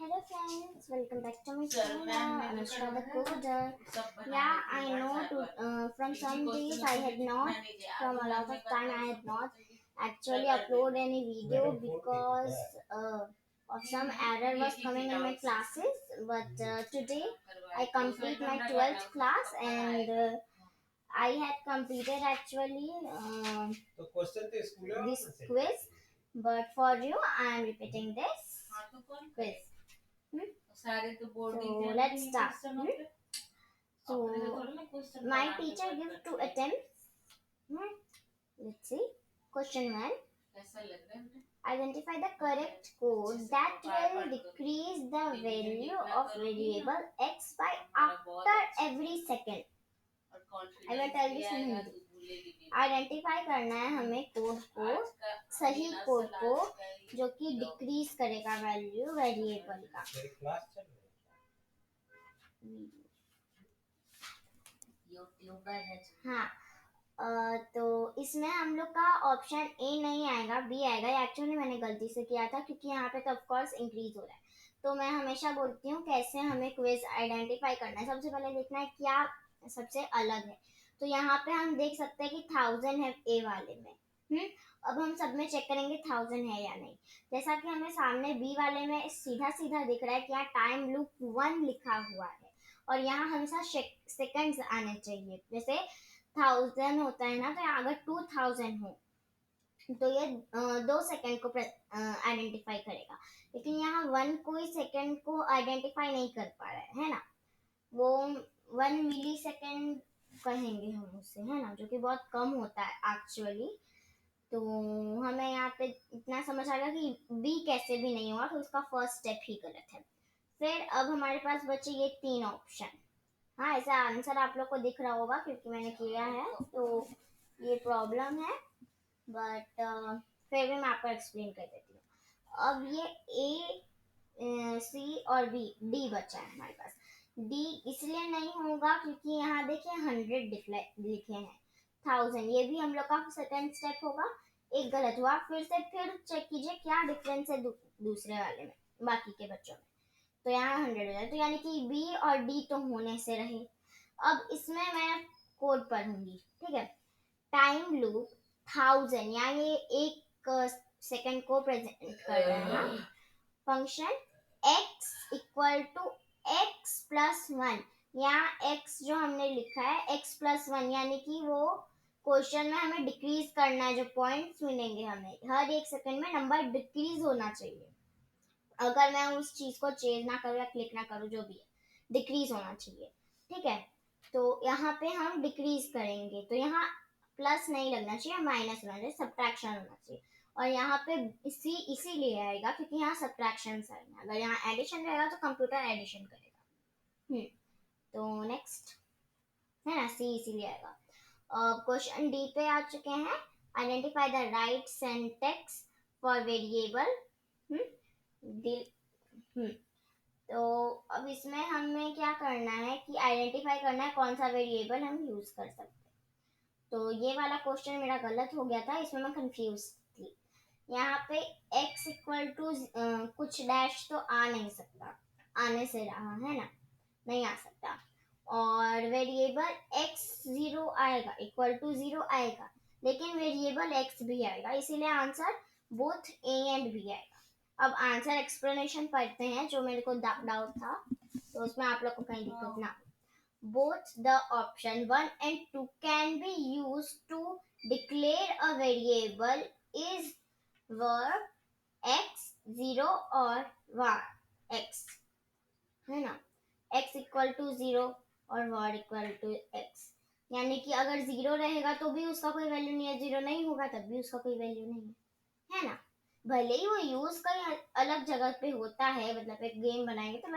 Hello friends, welcome back to my channel, Anushka the Coder. Yeah, I know from some days I had not, from a lot of time I had not actually upload any video because of some error was coming in my classes. But today I complete my 12th class and I had completed actually this quiz. But for you, I am repeating this quiz. So let's start. So my teacher gives two attempts. Hmm. Let's see. Question one. Identify the correct code that will decrease the value of variable x by after every second. I will tell this in Hindi. Identify करना है हमें code को, सही code को जो कि decrease करेगा value variable का। हाँ, तो इसमें हम लोग का ऑप्शन ए नहीं आएगा, बी आएगा। एक्चुअली मैंने गलती से किया था क्योंकि यहाँ पे तो ऑफ कोर्स इंक्रीज हो रहा है। तो मैं हमेशा बोलती हूँ कैसे हमें क्विज आइडेंटिफाई करना है। सबसे पहले देखना है क्या सबसे अलग है। तो यहाँ पे हम देख सकते हैं कि 1000 है ए वाले में। अब हम सब में चेक करेंगे 1000 है या नहीं। जैसा कि हमें सामने बी वाले में सीधा सीधा दिख रहा है कि यहाँ टाइम लूप 1 लिखा हुआ है और यहाँ हमेशा सेकंड्स आने चाहिए। जैसे 1000 होता है ना, तो यहाँ अगर 2000 हो तो ये 2 सेकंड को आइडेंटिफाई करेगा, लेकिन यहाँ 1 कोई सेकंड को आइडेंटिफाई नहीं कर पा रहा है ना। वो 1 मिली सेकेंड कहेंगे हम उससे, है ना, जो कि बहुत कम होता है एक्चुअली। तो हमें यहाँ पे इतना समझ आ गया कि बी कैसे भी नहीं हुआ, तो उसका फर्स्ट स्टेप ही गलत है। फिर अब हमारे पास बचे ये 3 ऑप्शन। हाँ, ऐसा आंसर आप लोग को दिख रहा होगा क्योंकि मैंने किया है, तो ये प्रॉब्लम है। बट फिर भी मैं आपको एक्सप्लेन कर देती हूँ। अब ये ए, सी और बी, डी बचा है हमारे पास। डी इसलिए नहीं होगा क्योंकि यहाँ देखिए 100 लिखे हैं, 1000 ये भी हम लोग का सेकंड स्टेप होगा। एक गलत हुआ, फिर से फिर चेक कीजिए क्या डिफरेंस है दूसरे वाले में, बाकी के बच्चों में। तो यहाँ 100 हो जाए, तो यानी कि बी और डी तो होने से रहे। अब इसमें मैं कोड पढ़ूंगी, ठीक है। टाइम लूप 1000 यानी ये 1 सेकंड को प्रेजेंट कर रहा है ना। Function x equal to x plus 1, यहाँ x जो हमने लिखा है x प्लस 1 यानी कि वो क्वेश्चन में हमें डिक्रीज करना है। जो पॉइंट्स मिलेंगे हमें हर 1 सेकंड में नंबर डिक्रीज होना चाहिए। अगर मैं उस चीज को चेंज ना करूँ या क्लिक ना करूँ, जो भी है डिक्रीज होना चाहिए, ठीक है। तो यहाँ पे हम डिक्रीज करेंगे, तो यहाँ प्लस नहीं लगना चाहिए, माइनस होना चाहिए, सब्ट्रैक्शन होना चाहिए। और यहाँ पे इसीलिए आएगा क्योंकि यहाँ सब्ट्रैक्शन आएगा। अगर यहाँ एडिशन रहेगा तो कंप्यूटर एडिशन करेगा। तो नेक्स्ट है ना, सी इसीलिए आएगा। क्वेश्चन डी पे आ चुके हैं। Identify the right syntax for variable. तो अब इसमें हमें क्या करना है कि आइडेंटिफाई करना है कौन सा वेरिएबल हम यूज कर सकते हैं। तो ये वाला क्वेश्चन मेरा गलत हो गया था, इसमें मैं कंफ्यूज थी। यहाँ पे x इक्वल टू कुछ डैश तो आ नहीं सकता, आने से रहा है ना, नहीं आ सकता। और वेरिएबल x 0 आएगा, इक्वल टू 0 आएगा, लेकिन वेरिएबल x भी आएगा, इसीलिए answer both a and b आएगा। अब आंसर एक्सप्लेनेशन पढ़ते हैं, जो मेरे को डाउट था, तो उसमें आप लोग को कहीं दिक्कत ना हो। Both the option 1 and 2 can be used to declare a variable is var x 0 और var x, है ना। x इक्वल टू 0 और var इक्वल टू x, यानी कि अगर 0 रहेगा तो भी उसका कोई वैल्यू नहीं है, 0 नहीं होगा तब भी उसका कोई वैल्यू नहीं है ना। भले ही वो यूज कहीं अलग जगह पे होता है, मतलब एक गेम बनाएंगे, तो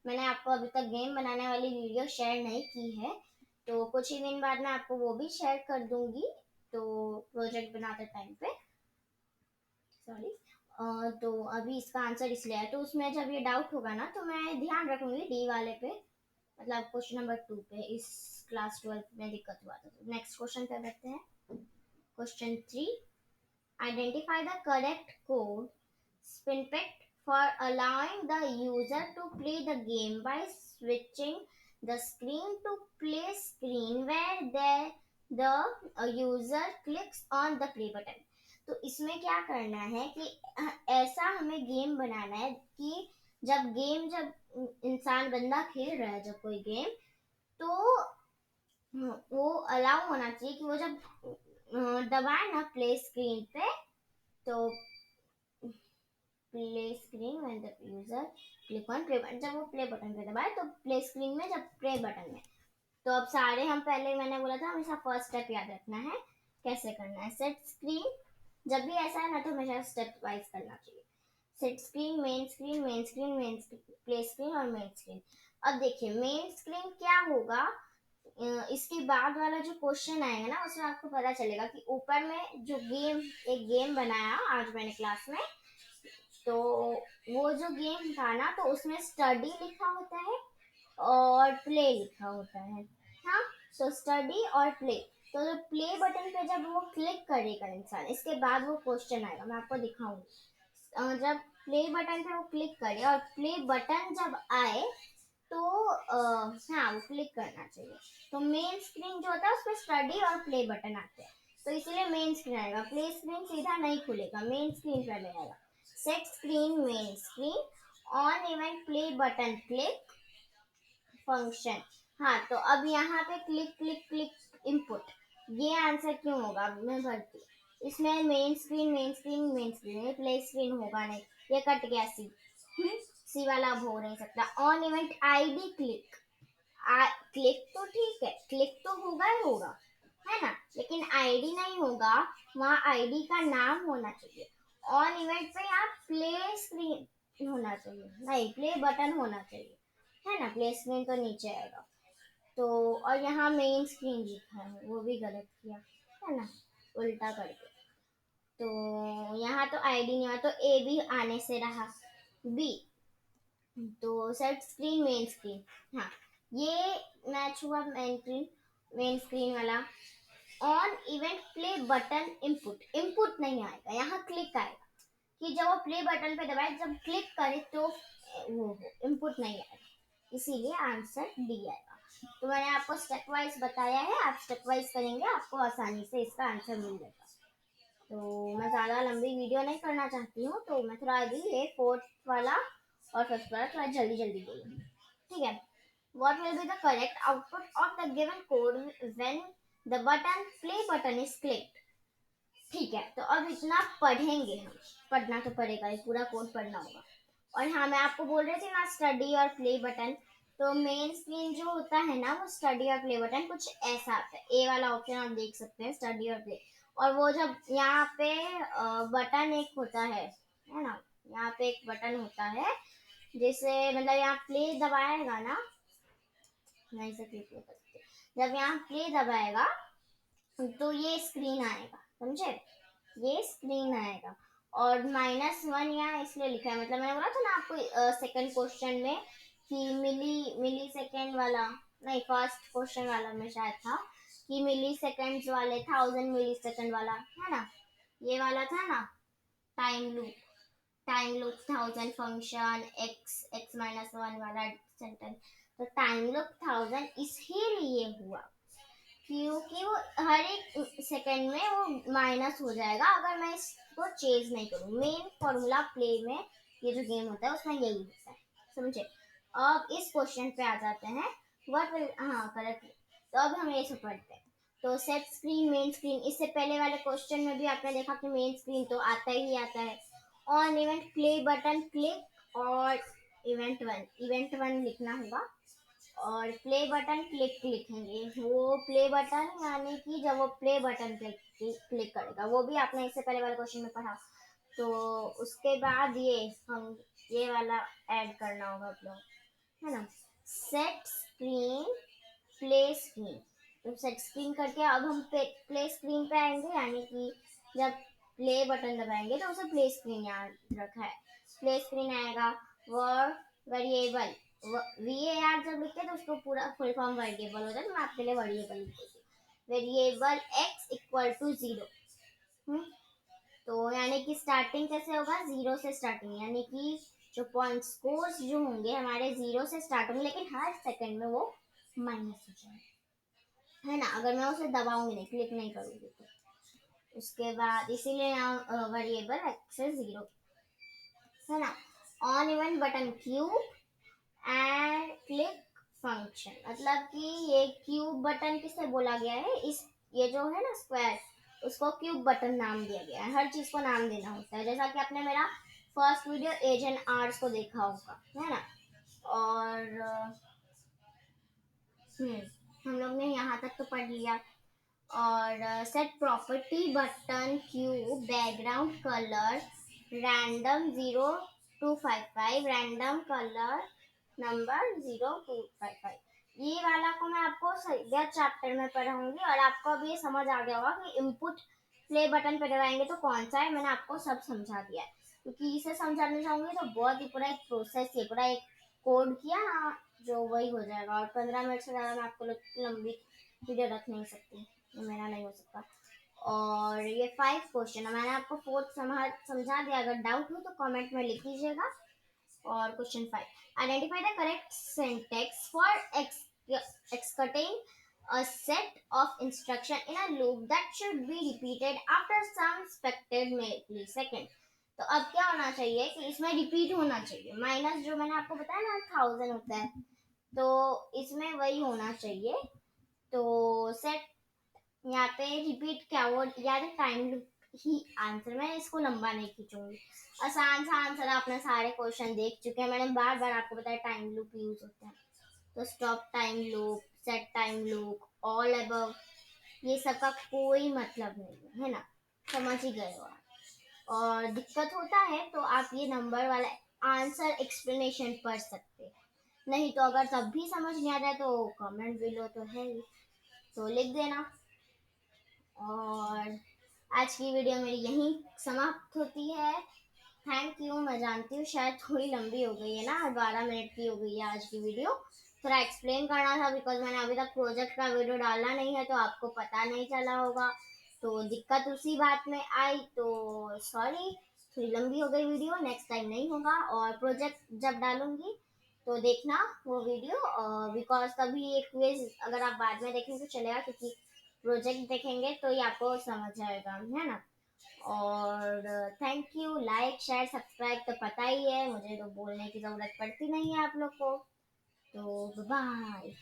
मैंने आपको अभी तक गेम बनाने वाली वीडियो शेयर नहीं की है, तो कुछ ही दिन बाद मैं आपको वो भी शेयर कर दूंगी, तो प्रोजेक्ट बनाते टाइम पे। सॉरी, तो अभी इसका आंसर इसलिए है, तो उसमें जब ये डाउट होगा ना तो मैं ध्यान रखूंगी डी वाले पे, मतलब क्वेश्चन नंबर 2 पे। इस क्लास 12 में दिक्कत हुआ था। नेक्स्ट क्वेश्चन पे बैठते हैं। Question 3, identify the correct code snippet for allowing the user to play the game by switching the screen to play screen where the user clicks on the play button. तो इसमें क्या करना है कि ऐसा हमें गेम बनाना है कि जब इंसान बंदा खेल रहा है जब कोई गेम, तो वो अलाउ होना चाहिए कि वो जब दबाए ना प्ले स्क्रीन पे, तो play screen when the user click on play button, जब वो प्ले बटन पे दबाए तो प्ले स्क्रीन में, जब प्ले बटन में। तो अब सारे हम पहले मैंने बोला था हमेशा फर्स्ट स्टेप याद रखना है कैसे करना है। सेट स्क्रीन, जब भी ऐसा है ना तो हमेशा स्टेप वाइज करना चाहिए। Set screen, main screen, main screen, main screen, play screen और मेन स्क्रीन। अब देखिए मेन स्क्रीन क्या होगा, इसके बाद वाला जो क्वेश्चन आएगा ना उसमें आपको पता चलेगा कि ऊपर में जो एक गेम बनाया आज मैंने क्लास में, तो वो जो गेम था ना तो उसमें स्टडी लिखा होता है और प्ले लिखा होता है। हाँ, तो स्टडी और प्ले, तो जो प्ले बटन पे जब वो क्लिक करेगा इंसान, इसके बाद वो क्वेश्चन आएगा, मैं आपको दिखाऊंगी। जब प्ले बटन पे वो क्लिक करे और प्ले बटन जब आए तो हाँ वो क्लिक करना चाहिए। तो मेन स्क्रीन जो होता है उसमें स्टडी और प्ले बटन आते हैं, तो इसलिए मेन स्क्रीन आएगा। प्ले स्क्रीन सीधा नहीं खुलेगा, मेन स्क्रीन पहले आएगा। Set screen, main screen, on event play button click function. हाँ, तो अब यहाँ पे क्लिक क्लिक क्लिक इनपुट, ये आंसर क्यों होगा, मैं भरती इसमें main screen main screen main screen, play screen होगा नहीं, ये कट गया सी। सी वाला अब हो नहीं सकता। On event ID click, click तो ठीक है, क्लिक तो होगा ही होगा, है ना, लेकिन आईडी नहीं होगा, वहाँ आईडी का नाम होना चाहिए। ऑन इवेंट पे यहाँ प्ले स्क्रीन होना चाहिए, नहीं प्ले बटन होना चाहिए, है ना, प्ले स्क्रीन तो नीचे आएगा। तो और यहाँ मेन स्क्रीन लिखा है, वो भी गलत किया, है ना, उल्टा करके। तो यहाँ तो आईडी नहीं हुआ, तो ए भी आने से रहा। बी, तो सेट स्क्रीन मेन स्क्रीन, हाँ ये मैच हुआ मेन स्क्रीन वाला। On event play button input, input नहीं आएगा, यहाँ क्लिक आएगा कि जब वो प्ले बटन पे दबाए जब क्लिक करे तो वो इनपुट नहीं आएगा, इसीलिए आंसर डी आएगा। तो मैंने आपको स्टेप वाइज बताया है, आप स्टेप वाइज करेंगे आपको आसानी से इसका आंसर मिल जाएगा। तो मैं ज़्यादा लंबी वीडियो नहीं करना चाहती हूँ, तो मैं थोड़ा अभी ये फोर्थ वाला और फर्स्ट वाला थोड़ा जल्दी जल्दी बोलूँगी, ठीक है। What will be the correct output of the given code when the button play button is clicked? ठीक है, तो अब इतना पढ़ेंगे हम, पढ़ना तो पड़ेगा, ये पूरा कोड पढ़ना होगा। और हाँ मैं आपको बोल रही थी ना स्टडी और प्ले बटन, तो मेन स्क्रीन जो होता है ना वो स्टडी और प्ले बटन कुछ ऐसा आता है, ए वाला ऑप्शन आप देख सकते हैं स्टडी और प्ले। और वो जब यहाँ पे बटन एक होता है ना, यहाँ पे एक बटन होता है, जैसे मतलब यहाँ प्ले दबाएगा ना, नहीं से क्लिक कर सकते, जब यहाँ प्ले दबाएगा तो ये स्क्रीन आएगा, समझे, ये स्क्रीन आएगा। और -1 यहाँ इसलिए लिखा है, मतलब मैंने बोला था ना आपको सेकंड क्वेश्चन में कि मिली सेकेंड वाला, नहीं फर्स्ट क्वेश्चन वाला में शायद था कि मिली सेकेंड्स वाले 1000 मिली सेकेंड वाला, है ना, ये वाला था ना, टाइम लूप 1000 फंक्शन x-1 वाला सेंटेंस। तो टाइम लूप 1000 इसीलिए हुआ क्योंकि वो हर एक सेकंड में वो माइनस हो जाएगा अगर मैं इसको चेंज नहीं करूँ। मेन फॉर्मूला प्ले में ये जो गेम होता है उसमें यही होता है, समझे। अब इस क्वेश्चन पे आ जाते हैं, व्हाट विल, हाँ करेक्ट। तो अब हम ये सब पढ़ते हैं। तो सेट स्क्रीन मेन स्क्रीन, इससे पहले वाले क्वेश्चन में भी आपने देखा कि मेन स्क्रीन तो आता ही आता है। On event play button click और इवेंट वन लिखना होगा, और प्ले बटन क्लिक लिखेंगे, वो प्ले बटन यानी कि जब वो प्ले बटन पे क्लिक करेगा, वो भी आपने इससे पहले वाले क्वेश्चन में पढ़ा। तो उसके बाद ये हम ये वाला ऐड करना होगा आप लोग, है ना, सेट स्क्रीन प्ले स्क्रीन। तो सेट स्क्रीन करके अब हम प्ले स्क्रीन पे आएंगे, यानी कि जब प्ले बटन दबाएंगे तो उसे प्ले स्क्रीन याद रखा है। प्ले स्क्रीन आएगा, वर्ड वेरिएबल, VAR जब लिखते हैं तो उसको पूरा फुल फॉर्म वेरिएबल होता है, तो मैं आपके लिए वेरिएबल लिखूंगी, वेरिएबल x इक्वल टू 0। तो यानी कि स्टार्टिंग कैसे होगा, 0 से स्टार्टिंग, यानी कि जो पॉइंट स्कोर्स जो होंगे हमारे 0 से स्टार्ट होंगे, लेकिन हर सेकंड में वो माइनस हो जाएगा, है ना, अगर मैं उसे दबाऊंगी नहीं, क्लिक नहीं करूंगी तो। उसके बाद इसीलिए यहाँ वेरिएबल एक्स है 0, है ना। On even button cube and click function, मतलब कि ये क्यूब बटन किसे बोला गया है, इस ये जो है ना स्क्वायर, उसको क्यूब बटन नाम दिया गया है। हर चीज को नाम देना होता है, जैसा कि आपने मेरा फर्स्ट वीडियो एज एंड आर्स को देखा होगा, है ना। और हम लोग ने यहाँ तक तो पढ़ लिया। और set property button cube background colour random 0255 random colour number 0255, ये वाला को मैं आपको चैप्टर में पढ़ाऊंगी, और आपको अब ये समझ आ गया होगा कि इनपुट प्ले बटन पे दबाएंगे तो कौन सा है। मैंने आपको सब समझा दिया है, क्योंकि इसे समझाना चाहूंगी तो बहुत ही पूरा एक प्रोसेस है, पूरा एक कोड किया ना जो वही हो जाएगा, और 15 मिनट से ज़्यादा मैं आपको लंबी वीडियो रख नहीं सकती, मेरा नहीं हो सकता। और ये 5 क्वेश्चन है, मैंने आपको फोर्थ समझा दिया, अगर डाउट हो तो कमेंट में लिख दीजिएगा। और question 5, identify the correct syntax for executing a set of instruction in a loop that should be repeated after some expected millisecond। तो अब क्या होना चाहिए कि इसमें रिपीट होना चाहिए, माइनस जो मैंने आपको बताया ना 1000 होता है, तो इसमें वही होना चाहिए। तो सेट यहाँ पे रिपीट क्या वो याद है, टाइम लूप ही आंसर, मैं इसको लंबा नहीं खींचूंगी, आसान सा आंसर, आपने सारे क्वेश्चन देख चुके हैं, मैंने बार बार आपको बताया टाइम लूप यूज होता है। तो stop time loop, set time loop, all above, ये सब का कोई मतलब नहीं है ना, समझ ही गए हो आप। और दिक्कत होता है तो आप ये नंबर वाला आंसर एक्सप्लेनेशन पढ़ सकते हैं, नहीं तो अगर तब भी समझ नहीं आ रहा है तो कमेंट बिलो तो है ही, तो लिख देना। और आज की वीडियो मेरी यहीं समाप्त होती है। थैंक यू, मैं जानती हूँ शायद थोड़ी लंबी हो गई है ना, 12 मिनट की हो गई है आज की वीडियो, थोड़ा एक्सप्लेन करना था, बिकॉज मैंने अभी तक प्रोजेक्ट का वीडियो डाला नहीं है तो आपको पता नहीं चला होगा, तो दिक्कत उसी बात में आई, तो सॉरी, थोड़ी लंबी हो गई वीडियो, नेक्स्ट टाइम नहीं होगा। और प्रोजेक्ट जब डालूंगी तो देखना वो वीडियो, बिकॉज तभी एक क्विज अगर आप बाद में देखेंगे तो चलेगा, क्योंकि प्रोजेक्ट देखेंगे तो ये आपको समझ आएगा, है ना। और thank you, like share subscribe तो पता ही है, मुझे तो बोलने की ज़रूरत पड़ती नहीं है आप लोग को, तो बाय।